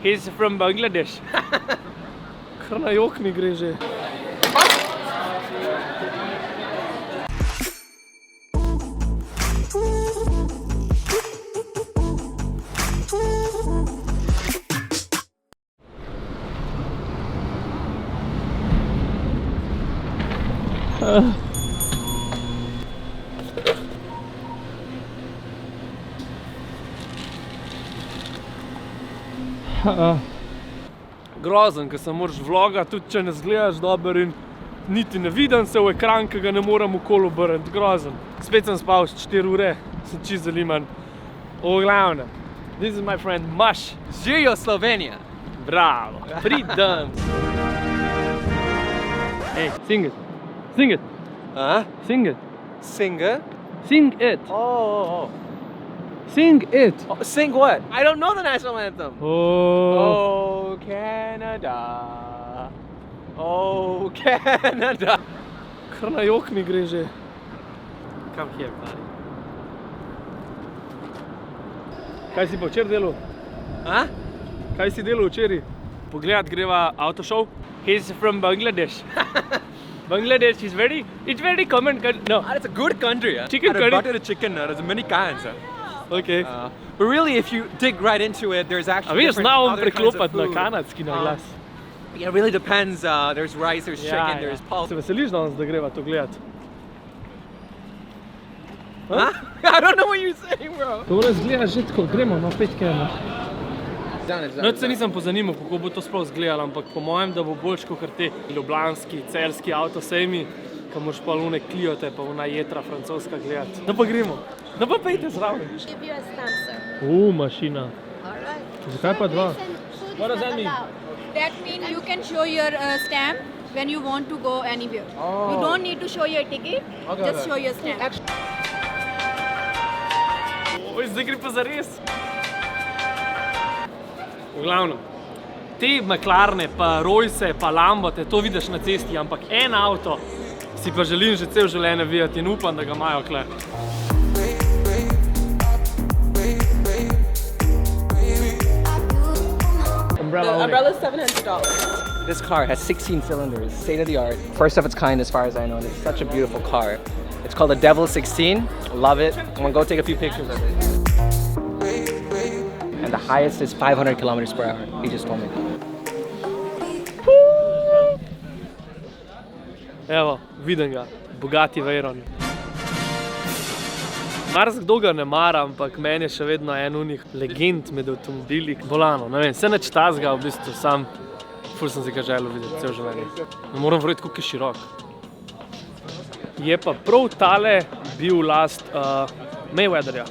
He's from Bangladesh. Kar na jok mi gre že. Grozen, ker se moraš vlogati, tudi če ne zgledaš dobro in niti ne vidim se v ekran, ki ga ne moram okoli obrniti. Grozen. Spet sem spal 4 ure, sem čisto zaliman. V glavnem, this is my friend Maš. Živijo Slovenija! Bravo, pridem. Hey, sing it. Sing it. Sing it. Singer? Sing it. Oh. Sing it. Sing what? I don't know the national anthem. Oh. Oh, Canada. Oh, Canada. Kar na jok mi gre že. Come here, buddy. Kaj si pa včeraj delal? Kaj si delal včeraj? Pogledat greva avtošov. He's from Bangladesh. Bangladesh is it's very common country. No. It's a good country. Chicken curry. Butter chicken, there's many kinds. Okay. But really, if you dig right into it, there's A actually veš, different znal other kinds of preklopati na food. kanadski na glas. Yeah, it really depends. There's rice, there's chicken, there's pulse. Se veseliš danes, da greva to gledat? Huh? I don't know what you're saying, bro. To izgleda že tako, gremo na 5 km. Done. No, se nisem pozanimal, kako bo to sploh izgledalo, ampak po mojem, da bo boljš kot te ljubljanski, celjski avtosejmi, ko moraš pa lune Cliote pa ona jetra francoska gledati. No pa gremo. No pa pejte zraven. Give you a stamp, sir. Mašina. Alright. Zakaj pa dva? Food What does is that not mean? allowed. That means you can show your stamp when you want to go anywhere. Oh. You don't need to show your ticket, just show your stamp. Oj, zdaj gre pa zares. V glavnem, te McLarene, pa Royce, pa Lambote, to vidiš na cesti, ampak en avto si pa želim že cel življenje videti in upam, da ga imajo kle. The umbrella is $700. This car has 16 cylinders, state of the art. First of its kind as far as I know. It's such a beautiful car. It's called the Devil 16. Love it. I'm gonna go take a few pictures of it. And the highest is 500 kilometers per hour. He just told me. Evo, vidim ga, Bugatti Veyron. Marsikdo ga ne mara, ampak meni je še vedno en unih legend med avtomobili. Bolano, ne vem, se neč tazga v bistvu sam. Ful sem si ga želel videti cel življenje. Ne moram verjeti, koliko je širok. Je pa prav tale bil last Mayweatherja.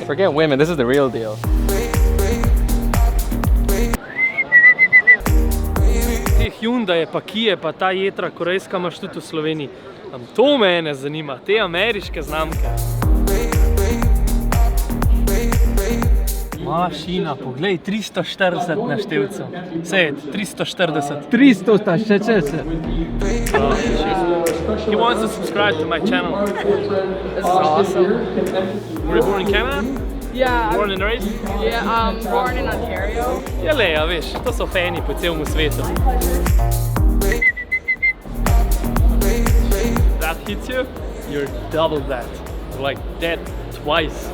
Forget women, this is the real deal. Te Hyundai, pa Kia, pa ta jetra korejska imaš tudi v Sloveniji. To mene zanima, te ameriške znamke. Mašina, poglej, 340 na števcu. Sejt, 340. 340. He wants to subscribe to my channel. This is awesome. Were you born in Canada? Yeah, Born and raised? yeah, born in Ontario. Ja, le, a veš, to so fani po celemu svetu. That hits you, you're double that. You're like dead twice.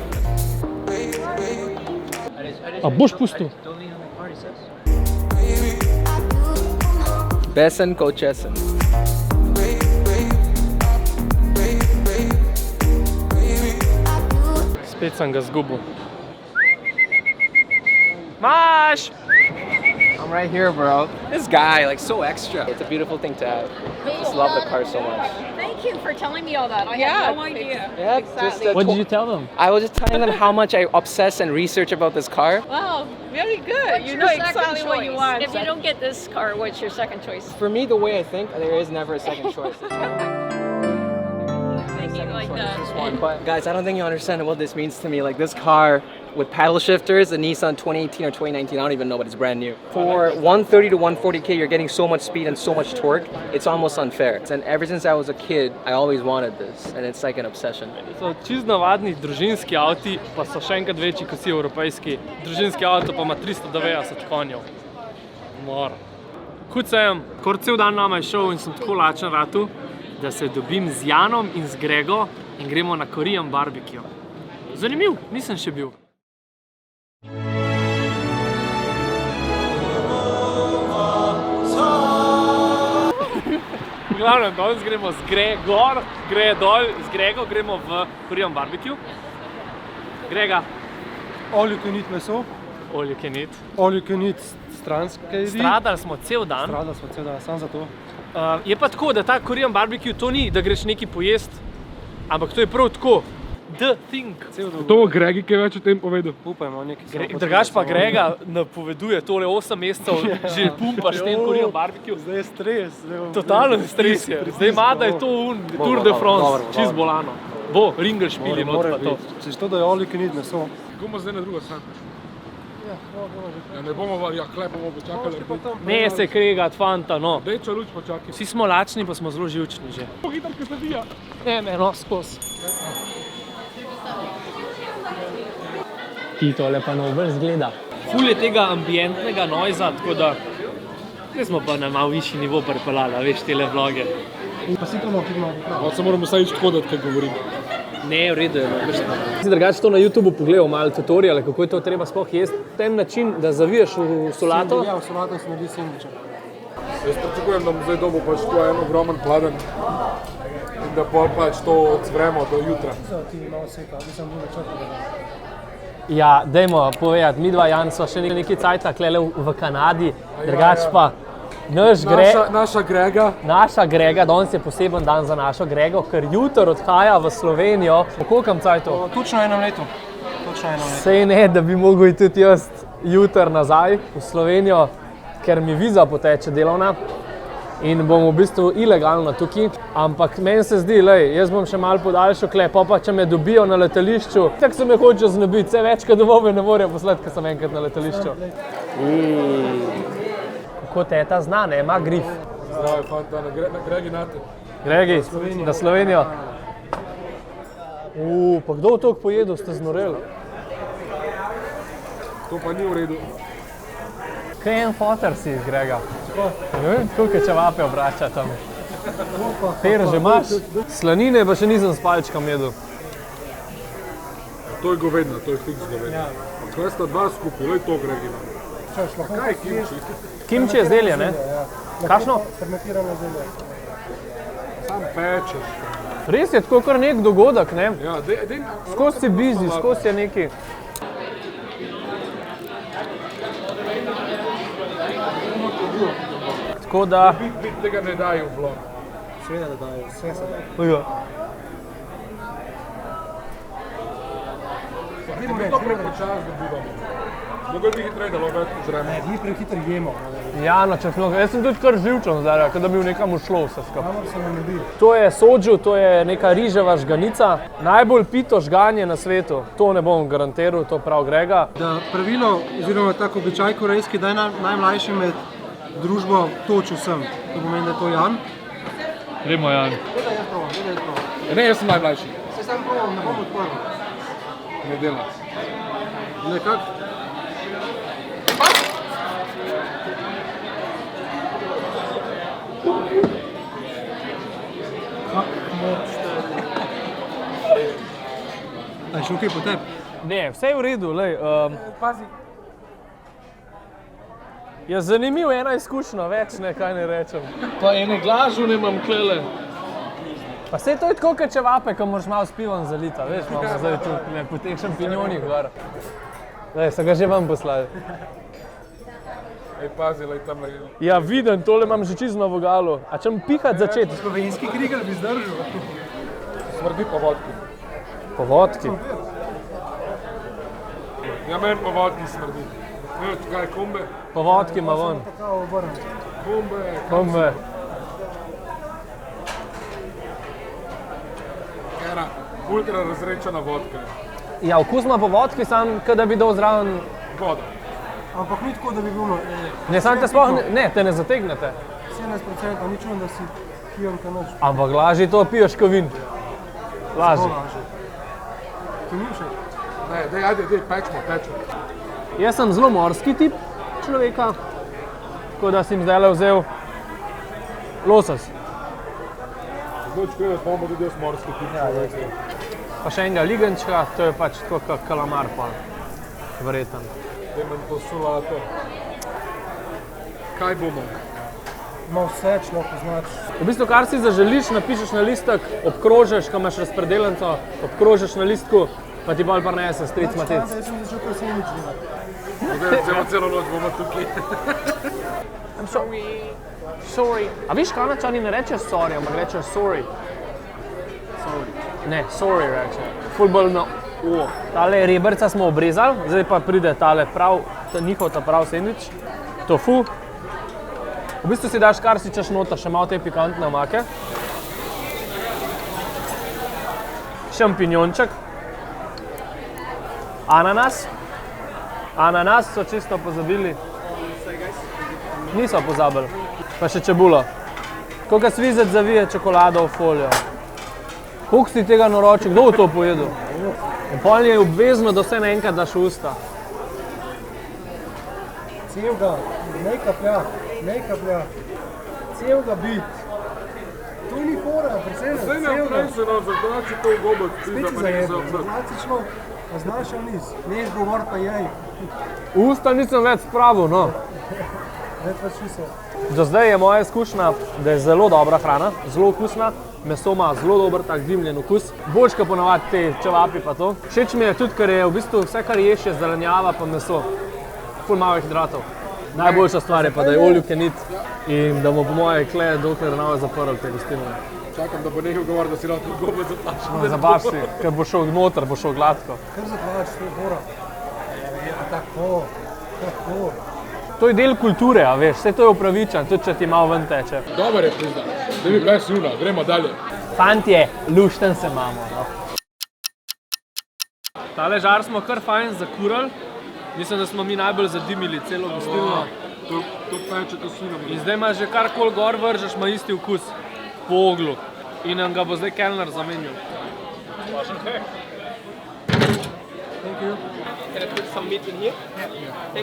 A boš pustil? Besen Kočesen. Spet sem ga zgubil. Maš! I'm right here, bro. This guy, like, so extra. It's a beautiful thing to have. Just love the car so much. Thank you for telling me all that. I Yeah, had no idea. Yeah, just What did you tell them? I was just telling them how much I obsess and research about this car. Wow, very good. What's You your know second exactly choice? what you want. If you don't get this car, what's your second choice? For me, the way I think, there is never a second choice. Thinking like that. But guys, I don't think you understand what this means to me. Like, this car with paddle shifters, a Nissan 2018 or 2019, I don't even know, but it's brand new. For 130 to 140K, you're getting so much speed and so much torque, it's almost unfair. And ever since I was a kid, I always wanted this, and it's like an obsession. So čisto navadni družinski avti, pa so še enkrat večji kot vsi evropejski. Družinski avto pa ima 390 konjev. Mora. Kud sem, kar cel dan nama je šel in sem tako lačen ratu, da se dobim z Janom in z Grego in gremo na Korean barbecue. Zanimiv, nisem še bil. V glavnem, danes gremo z Gregor, gre dol, z Grego gremo v Korean barbecue. Grega. All you can eat meso, All you can eat. all you can eat stranske jedi. Stradali smo cel dan. Stradali smo cel dan, samo za to. Je pa tako, da ta Korean barbecue to ni, da greš nekaj pojest, ampak to je prav tako. The thing. To bo Gregi kaj več o tem povedal. Upajmo, nekaj. Drugač pa Grega napoveduje tole 8 mesecev, že pumpaš ten Korean barbecue. Zdaj je stres. Totalno stres je. Zdaj ima, da je to Tour de France, čist bolano. Bo, ringel špili not pa to. Če to, da je all you can eat meso. Bomo zdaj na drugo stran. Ja, ne bomo, ja, klej bomo počakali. Ne se kregat, fanta, no. Deča luč počakaj. Vsi smo lačni, pa smo zelo živčni že. Pogitar, ki se dija. Ne, no, skos. Ti tole pa na vrst gleda. Ful je tega ambientnega noiza, tako da zdaj smo pa na malo višji nivo pripeljali, veš, tele vloge. Pa si to malo. Se moramo vsaj ići hodati, kaj govorim. Ne, v redu je. Si drugače to na YouTubeu pogledal, malo tutoriale, kako je to treba sploh jesti. Ten način, da zaviješ v solato. Ja, v solato se naredi sendviča. Jaz pričakujem, da bomo zdaj dobil pač to en ogromen pladen in da pol pač to cvremo do jutra. Ti malo seka, nisem bil načrtno. Ja, dajmo povedati, mi dva Jan so še nekaj cajta klele v Kanadi, drugače pa naša Grega, danes je poseben dan za našo Grego, ker jutri odhaja v Slovenijo. Po kolikam cajtu? Točno enem letu. Sej ne, da bi mogel tudi jaz jutri nazaj v Slovenijo, ker mi viza poteče delovna in bom v bistvu ilegalno tukaj. Ampak meni se zdi, jaz bom še malo podaljšal kle, pa če me dobijo na letališču, tako se me hoče znebiti, vse več kot domove ne morajo poslati, ker sem enkrat na letališču. Kako teta zna, ne, ima grif. Zdravo, fanta, na Gregi nate. Gregi, na Slovenijo. Pa kdo v toliko pojedel, ste znoreli? To pa ni v redu. Kaj en foter si, Grega? Ne vem, koliko čevape obrača tam. Per že imaš? Slanine pa še nisem s palčkom jedel. To je govedna, to je fiks govedna. Kaj sta dva skupaj, lej to Gregi ima. Kaj je kimči? Kimči je zelje, ne? Kakšno? Fermentirano zelje. Sam pečeš. Res je tako kar nek dogodek, ne? Ja, Skos si busy, skos je neki. Tako da... Bit tega ne dajo v vlog. Seveda da dajo, vse se dajo. Mi to prepočas dobivamo. Mogli bi hitrej, da lahko več požremo. Ne, mi prehitro jemo. Ja, no, če smo, jaz sem tudi kar živčen zdaj, da bi v nekam ušlo vse skupaj. Kamor se nam ljubi. To je soju, to je neka riževa žganica. Najbolj pito žganje na svetu. To ne bom garantiral, to prav Grega. Da pravilo, oziroma tak običaj korejski, da je najmlajši med družbo toč vsem. To pomeni, da je to Jan. Gremo, Jan. Gledaj, jaz probam. Ne, jaz sem najmlajši. Se sam probam, ne bom odprl. Ne dela. Nekako. A je šel kaj po tebi? Ne, vse je v redu, lej. Pazi. Je zanimiv, ena izkušnja, več ne, kaj ne rečem. Pa ene glažu ne imam klele. Pa sej to je tako, kot čevape, ko moraš malo s pivom zalita, veš, imamo zdaj tu po teh šampinjonih gor. Lej, so ga že vam poslali. Ej, pazi, lej tam je. Ja, vidim, tole imam že čisto na vogalu. A če mi pihat začeti? Slovenski krigel bi zdržal. Smrdi po vodki. Po vodki. Ja, meni po vodki smrdi. Ne, kaj, kombe? Po vodki ima von. Tako obrnem. Kombe. Era, ultra razrečena vodka. Ja, okus ima po vodki, sam, da bi dal zraven. Voda. Ampak ni tako, da bi bilo. Ne, sam te sploh ne, te ne zategnete. 17%, ni čujem, da si pijan kanač. Ampak lažje to piješ, ko vin. Lažje. Ti ni všeč? Ne, ajde, pečmo. Jaz sem zelo morski tip človeka, tako da sem zdaj vzel losos. Zločko je, pomamo tudi jaz morski tip. Pa še enega ligenčka, to je pač tako kot kalamar pa. Verjeten. Dajmo to solato. Kaj bomo? Ima vse, človek poznač. V bistvu, kar si zaželiš, napišeš na listek, obkrožiš, ko imaš razpredelenco, obkrožiš na listku, pa ti bolj prinese stric Matec. Jaz sem začel kar sendvič delati. Zdaj celo noč bomo tukaj. Sorry. A viš, Kanačani ne rečejo sorry, ampak rečejo sorry. Ne, sorry reče. Ful bolj na o. Tale rebrca smo obrezali, zdaj pa pride tale prav, njihov ta prav sendvič. Tofu. V bistvu si daš kar si češ noter, še malo te pikantne omake. Šampinjonček. Ananas. Ananas so čisto pozabili. Niso pozabili. Pa še čebulo. Koliko svizec zavije čokolado v folijo. Koliko si tega naročil, kdo bo to pojedel? In pol je obvezno, da vse naenkrat daš v usta. Celega, ne kaplja. Celega bit. To ni fora, predvsem. Zdaj ne vprašaj se nam, zato če to gobec, Spet si zajedel, klasično, pa znaš vniz. Neš govor pa jej. V usta nisem več spravil, no. Več pa šli se. Do zdaj je moja izkušnja, da je zelo dobra hrana, zelo okusna. Meso ima zelo dober, tak dimljen okus. Boljš, kot ponavadi te čevapi pa to. Všeč mi je tudi, ker je v bistvu vse, kar ješ, je zelenjava pa meso. Ful malo hidratov. Najboljša stvar je pa, da je all you can eat in da bomo po moje kle dokler ne bo zaprl te gostilne. Čakam, da bo nekaj govor, da si lahko gobec zaplačil. Zabaš si, ker bo šel noter, bo šel gladko. Kar zaplač, to je fora. Tako. To je del kulture, a veš, vse to je upravičen, tudi če ti malo ven teče. Dobar je pizda, da bi bila sjuna, gremo dalje. Fantje, lušten se imamo. No. Tale žar smo kar fajn zakurali. Mislim, da smo mi najbolj zadimili celo gostilno. To peče, to sjuna. In zdaj ima že karkoli gor vržeš, ima isti okus po oglu. In nam ga bo zdaj kelner zamenjal. Thank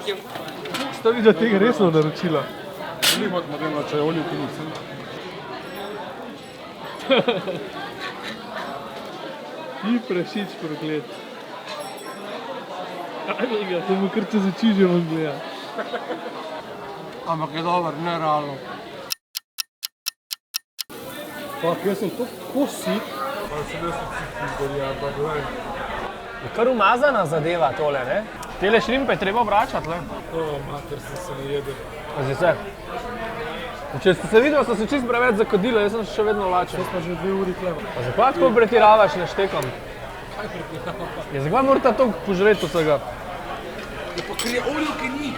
you. Ste videli tega resno naročila? Ni hod modela, če je olju kinicem. Ni prašič progled. Ajde ga, to mu kar čez oči že vam gleda. Ampak je dober, nerealno. Fak, jaz sem tako sit. Pa se ne sem sit pizdarja, ampak gledaj. Je kar umazana zadeva tole, ne? Tele šrimpe je treba vračati, le. O, mater, sem se najedel. Pazi se. Če ste se videli, so se čisto preveč zakodili, jaz sem še vedno lačen. Pa že 2 uri hleba. Pa zakaj tako pretiravaš neštekom? Ja, zakaj morate toliko požreti vsega? Je pa ker je olju, ki ni.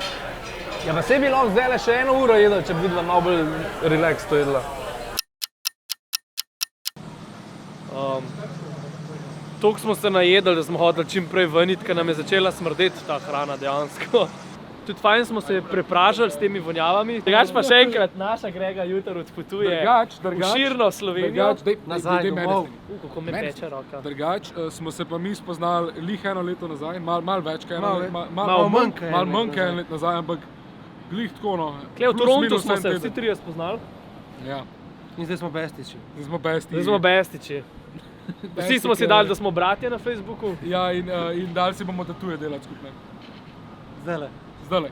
Ja, pa sebi lahko zdaj še 1 uro jedel, če bi videla malo bolj relax to jedla. Toliko smo se najedli, da smo hoteli čim prej ven iti, ker nam je začela smrdeti ta hrana dejansko. Tudi fajn smo se prepražali s temi vonjavami. Drugač pa še enkrat, naša Grega jutri odpotuje v širno Slovenijo. Nazaj domov. Kako me peče roka. Drugač, smo se pa mi spoznali lih 1 leto nazaj, malo več, kaj Malo manj kaj manj kaj 1 let nazaj, ampak glih tako, no. Kle, v Torontu smo se vsi 3 spoznali. Ja, In zdaj smo bestiči. zdaj smo besti. Zdaj smo bestiči. Vsi smo si dali, da smo bratje na Facebooku. Ja, in dali si bomo tatuje delati skupaj. Zdajle. Zdajle.